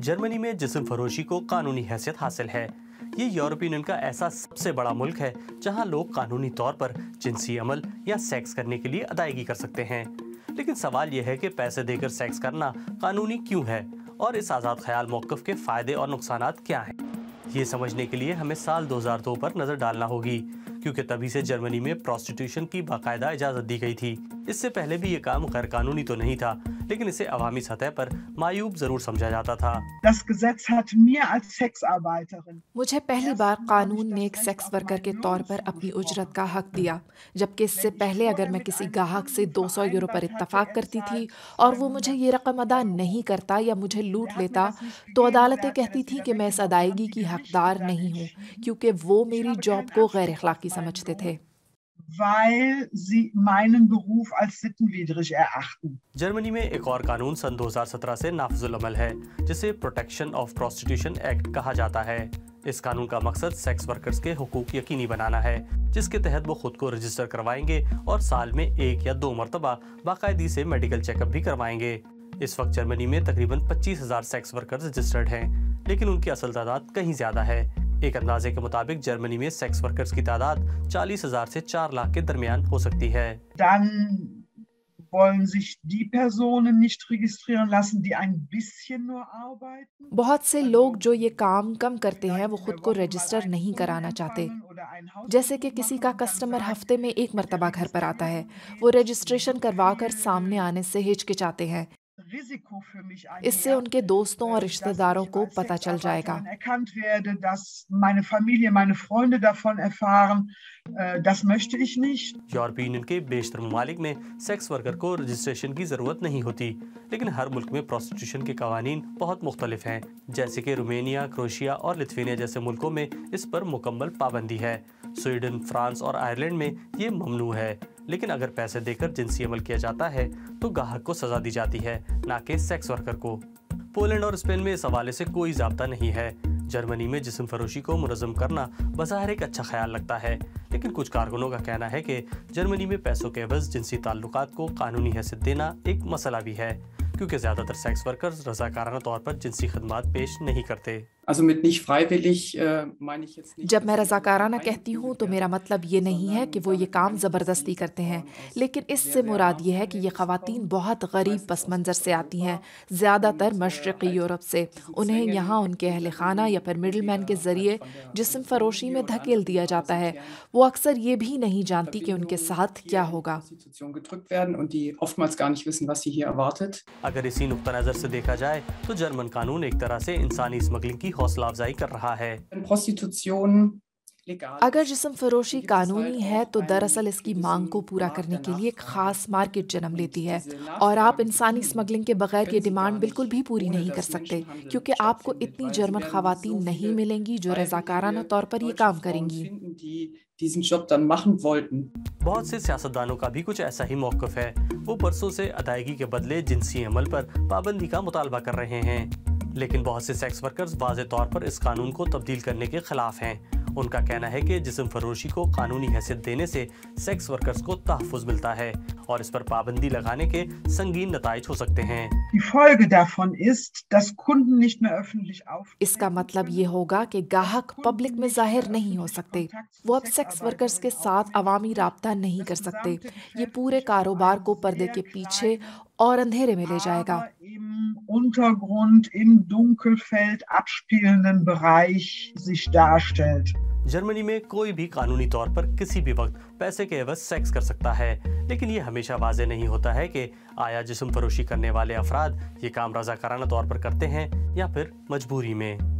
Germany में जिस्म फरोशी को कानूनी हैसियत हासिल है। ये यूरोपीय यूनियन का ऐसा सबसे बड़ा मुल्क है जहां लोग कानूनी तौर पर जिनसी अमल या सेक्स करने के लिए अदायगी कर सकते हैं। लेकिन सवाल यह है कि पैसे देकर सेक्स करना कानूनी क्यों है और इस आज़ाद ख्याल मौक़िफ़ के फ़ायदे और नुकसानात क्या हैं। ये समझने के लिए हमें साल 2002 पर नज़र डालना होगी, क्योंकि तभी से जर्मनी में प्रोस्टिट्यूशन की बाकायदा इजाज़त दी गई थी। इससे पहले भी ये काम गैर कानूनी तो नहीं था, लेकिन इसे अवामी सतह पर मायूब ज़रूर समझा जाता था। मुझे पहली बार कानून ने एक सेक्स वर्कर के तौर पर अपनी उजरत का हक दिया, जबकि इससे पहले अगर मैं किसी गाहक से 200 यूरो पर इत्तफाक करती थी और वो मुझे ये रकम अदा नहीं करता या मुझे लूट लेता, तो अदालतें कहती थी कि मैं इस अदायगी की हकदार नहीं हूँ, क्योंकि वो मेरी जॉब को गैर अखलाकी समझते थे। जर्मनी में एक और कानून सन 2017 से नाफिजुल अमल है, जिसे प्रोटेक्शन ऑफ प्रोस्टिट्यूशन एक्ट कहा जाता है। इस कानून का मकसद सेक्स वर्कर्स के हुकूक यकीनी बनाना है, जिसके तहत वो खुद को रजिस्टर करवाएंगे और साल में 1 या 2 मरतबा बाकायदी से मेडिकल चेकअप भी करवाएंगे। इस वक्त जर्मनी में तकरीबन 25,000 सेक्स वर्कर्स रजिस्टर्ड हैं, लेकिन उनकी असल तादाद कहीं ज़्यादा है। एक अंदाजे के मुताबिक जर्मनी में सेक्स वर्कर्स की तादाद 40,000 से 4 लाख के दरमियान हो सकती है। बहुत से लोग जो ये काम कम करते हैं वो खुद को रजिस्टर नहीं कराना चाहते। जैसे कि किसी का कस्टमर हफ्ते में 1 मरतबा घर पर आता है, वो रजिस्ट्रेशन करवाकर सामने आने से हिचकिचाते हैं। इससे उनके दोस्तों और रिश्तेदारों को पता चल जाएगा। यूरोपीय यूनियन के बेशतर ममालिक में सेक्स वर्कर को रजिस्ट्रेशन की ज़रूरत नहीं होती, लेकिन हर मुल्क में प्रोस्टिट्यूशन के कवानीन बहुत मुख्तलिफ हैं। जैसे कि रोमेनिया, क्रोएशिया और लिथुआनिया जैसे मुल्कों में इस पर मुकम्मल पाबंदी है। स्वीडन, फ्रांस और आयरलैंड में ये ममनू है, लेकिन अगर पैसे देकर जिनसी अमल किया जाता है तो गाहक को सजा दी जाती है, ना कि सेक्स वर्कर को। पोलैंड और स्पेन में इस हवाले से कोई ज़ाब्ता नहीं है। जर्मनी में जिस्म फरोशी को मुनज़्ज़म करना बज़ाहिर एक अच्छा ख्याल लगता है, लेकिन कुछ कारकुनों का कहना है कि जर्मनी में पैसों के एवज़ जिनसी ताल्लुकात को कानूनी हैसियत देना एक मसला भी है, क्योंकि ज़्यादातर सेक्स वर्कर्स रज़ाकाराना तौर पर जिनसी खदमात पेश नहीं करते। जब मैं रज़ाकाराना कहती हूँ तो मेरा मतलब ये नहीं है कि वो ये काम ज़बरदस्ती करते हैं, लेकिन इससे मुराद ये है कि ये ख़वातीन बहुत गरीब पस मंज़र से आती हैं, ज़्यादातर मशरक़ी यूरोप से। उन्हें यहाँ उनके अहल खाना या फिर मिडल मैन के ज़रिए जिस्म फरोशी में धकेल दिया जाता है। वो अक्सर ये भी नहीं जानती कि उनके साथ क्या होगा। अगर इसी नुक्ता नज़र से देखा जाए तो जर्मन कानून एक तरह से इंसानी स्मगलिंग की हौसला अफजाई कर रहा है। अगर जिस्म फरोशी कानूनी है तो दरअसल इसकी मांग को पूरा करने के लिए एक खास मार्केट जन्म लेती है, और आप इंसानी स्मगलिंग के बगैर ये डिमांड बिल्कुल भी पूरी नहीं कर सकते, क्योंकि आपको इतनी जर्मन खवातीन नहीं मिलेंगी जो रज़ाकाराना तौर पर ये काम करेंगी। बहुत से सियासतदानों का भी कुछ ऐसा ही मौक़िफ़ है। वो बरसों से अदायगी के बदले जिनसी अमल पर पाबंदी का मुतालबा कर रहे हैं, लेकिन बहुत से सेक्स वर्कर्स वाज़े तौर पर इस कानून को तब्दील करने के खिलाफ हैं। उनका कहना है कि जिस्म फरोशी को कानूनी हैसियत देने से सेक्स वर्कर्स को तहफ़्फ़ुज़ मिलता है और इस पर पाबंदी लगाने के संगीन नताइज हो सकते हैं। इसका मतलब ये होगा कि गाहक पब्लिक में जाहिर नहीं हो सकते, वो अब सेक्स वर्कर्स के साथ अवामी राब्ता नहीं कर सकते। ये पूरे कारोबार को पर्दे के पीछे और अंधेरे में ले जाएगा। जर्मनी में कोई भी कानूनी तौर पर किसी भी वक्त पैसे के एवज सेक्स कर सकता है, लेकिन ये हमेशा वाज़े नहीं होता है कि आया जिस्म फरोशी करने वाले अफराद ये काम रज़ाकाराना तौर पर करते हैं या फिर मजबूरी में।